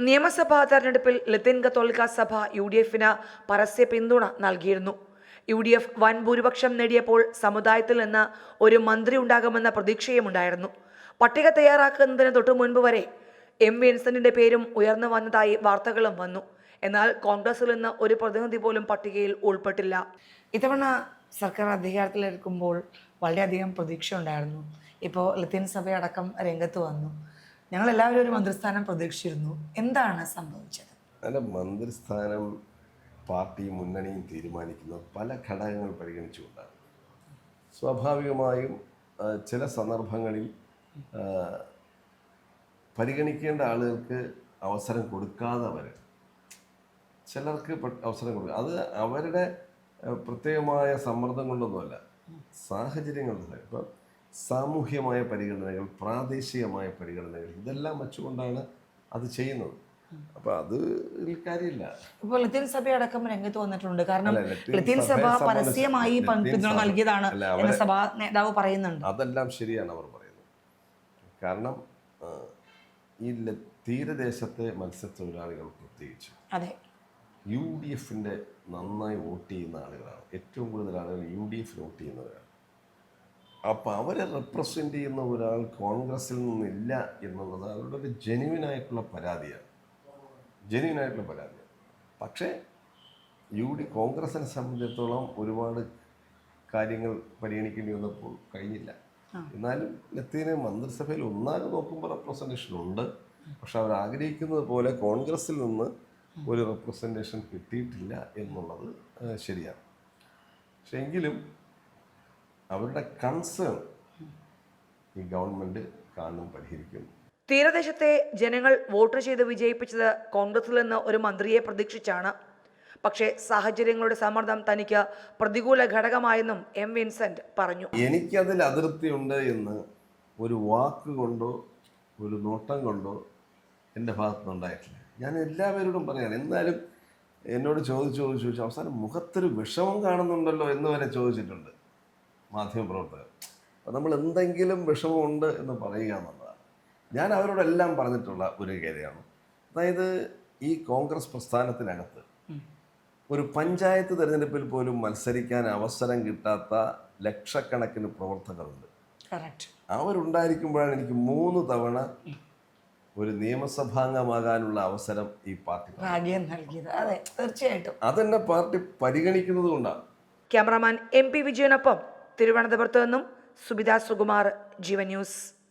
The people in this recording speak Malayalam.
നിയമസഭാ തെരഞ്ഞെടുപ്പിൽ ലത്തീൻ കത്തോലിക്ക സഭ UDFന് പരസ്യ പിന്തുണ നൽകിയിരുന്നു. UDF വൻ ഭൂരിപക്ഷം നേടിയപ്പോൾ സമുദായത്തിൽ നിന്ന് ഒരു മന്ത്രി ഉണ്ടാകുമെന്ന പ്രതീക്ഷയുമുണ്ടായിരുന്നു. പട്ടിക തയ്യാറാക്കുന്നതിന് തൊട്ടു മുൻപ് വരെ വിൻസെന്റിന്റെ പേരും ഉയർന്നു വന്നതായി വാർത്തകളും വന്നു. എന്നാൽ കോൺഗ്രസിൽ നിന്ന് ഒരു പ്രതിനിധി പോലും പട്ടികയിൽ ഉൾപ്പെട്ടില്ല. ഇത്തവണ സർക്കാർ അധികാരത്തിലെടുക്കുമ്പോൾ വളരെയധികം പ്രതീക്ഷ ഉണ്ടായിരുന്നു. ഇപ്പോൾ ലത്തീൻ സഭയടക്കം രംഗത്ത് വന്നു. ഞങ്ങൾ എല്ലാവരും ഒരു മന്ത്രിസ്ഥാനം പ്രതീക്ഷിച്ചിരുന്നു. എന്താണ് സംഭവിച്ചത്? അല്ല, മന്ത്രിസ്ഥാനം പാർട്ടിയും മുന്നണിയും തീരുമാനിക്കുന്ന പല ഘടകങ്ങൾ പരിഗണിച്ചുകൊണ്ടാണ്. സ്വാഭാവികമായും ചില സന്ദർഭങ്ങളിൽ പരിഗണിക്കേണ്ട ആളുകൾക്ക് അവസരം കൊടുക്കാതെ വരും, ചിലർക്ക് അവസരം കൊടുക്കുക. അത് അവരുടെ പ്രത്യേകമായ സമ്മർദ്ദം കൊണ്ടൊന്നുമല്ല, സാഹചര്യങ്ങളുണ്ട്. ഇപ്പം സാമൂഹ്യമായ പരിഗണനകൾ, പ്രാദേശികമായ പരിഗണനകൾ, ഇതെല്ലാം വെച്ചുകൊണ്ടാണ് അത് ചെയ്യുന്നത്. അപ്പൊ അത് കാര്യമില്ല. ഇപ്പോൾ ലത്തീൻ സഭയടക്കം രംഗത്ത് വന്നിട്ടുണ്ട്. കാരണം ലത്തീൻ സഭ പരസ്യമായി പിന്തുണ നൽകിയതാണ് എന്ന് സഭാ നേതാവ് പറയുന്നുണ്ട്. അതെല്ലാം ശരിയാണ് അവർ പറയുന്നത്. കാരണം ഈ തീരദേശത്തെ മത്സ്യത്തൊഴിലാളികൾ പ്രത്യേകിച്ച് UDFന്റെ നന്നായി വോട്ട് ചെയ്യുന്ന ആളുകളാണ്. ഏറ്റവും കൂടുതൽ ആളുകൾ UDF വോട്ട് ചെയ്യുന്നവരാണ്. അപ്പം അവരെ റെപ്രസെൻ്റ് ചെയ്യുന്ന ഒരാൾ കോൺഗ്രസിൽ നിന്നില്ല എന്നുള്ളത് അവരുടെ ഒരു ജെന്യുവിനായിട്ടുള്ള പരാതിയാണ്. പക്ഷേ കോൺഗ്രസിനെ സംബന്ധിച്ചിടത്തോളം ഒരുപാട് കാര്യങ്ങൾ പരിഗണിക്കേണ്ടി വന്നപ്പോൾ കഴിഞ്ഞില്ല. എന്നാലും ലത്തീന് മന്ത്രിസഭയിൽ ഒന്നാകെ നോക്കുമ്പോൾ റെപ്രസെൻറ്റേഷൻ ഉണ്ട്. പക്ഷെ അവർ ആഗ്രഹിക്കുന്നത് പോലെ കോൺഗ്രസിൽ നിന്ന് ഒരു റെപ്രസെൻറ്റേഷൻ കിട്ടിയിട്ടില്ല എന്നുള്ളത് ശരിയാണ്. പക്ഷെ എങ്കിലും അവരുടെ കൺസേൺ ഈ ഗവൺമെൻറ് കാണും, പരിഹരിക്കും. തീരദേശത്തെ ജനങ്ങൾ വോട്ട് ചെയ്ത് വിജയിപ്പിച്ചത് കോൺഗ്രസിൽ നിന്ന് ഒരു മന്ത്രിയെ പ്രതീക്ഷിച്ചാണ്. പക്ഷേ സാഹചര്യങ്ങളുടെ സമ്മർദ്ദം തനിക്ക് പ്രതികൂല ഘടകമായെന്നും വിൻസെന്റ് പറഞ്ഞു. എനിക്കതിൽ അതൃപ്തിയുണ്ട് എന്ന് ഒരു വാക്ക് കൊണ്ടോ ഒരു നോട്ടം കൊണ്ടോ എൻ്റെ ഭാഗത്തുനിന്നുണ്ടായിട്ടില്ല. ഞാൻ എല്ലാവരോടും പറയാണ്. എന്നാലും എന്നോട് ചോദിച്ചു അവസാനം മുഖത്തൊരു വിഷമം കാണുന്നുണ്ടല്ലോ എന്ന് വരെ ചോദിച്ചിട്ടുണ്ട് മാധ്യമപ്രവർത്തകർ. അപ്പം നമ്മൾ എന്തെങ്കിലും വിഷമമുണ്ട് എന്ന് പറയുക എന്നുള്ളതാണ്. ഞാൻ അവരോടെല്ലാം പറഞ്ഞിട്ടുള്ള ഒരു കാര്യമാണ്. അതായത് ഈ കോൺഗ്രസ് പ്രസ്ഥാനത്തിനകത്ത് ഒരു പഞ്ചായത്ത് തിരഞ്ഞെടുപ്പിൽ പോലും മത്സരിക്കാൻ അവസരം കിട്ടാത്ത ലക്ഷക്കണക്കിന് പ്രവർത്തകരുണ്ട്. അവരുണ്ടായിരിക്കുമ്പോഴാണ് എനിക്ക് 3 തവണ ഒരു നിയമസഭാംഗമാകാനുള്ള അവസരം ഈ പാർട്ടി നൽകിയത്. അതെ, തീർച്ചയായിട്ടും അതെന്നെ പാർട്ടി പരിഗണിക്കുന്നത് കൊണ്ടാണ്. ക്യാമറാമാൻ MP വിജയനൊപ്പം തിരുവനന്തപുരത്ത് നിന്നും സുബിത സുകുമാർ, ജീവൻ ന്യൂസ്.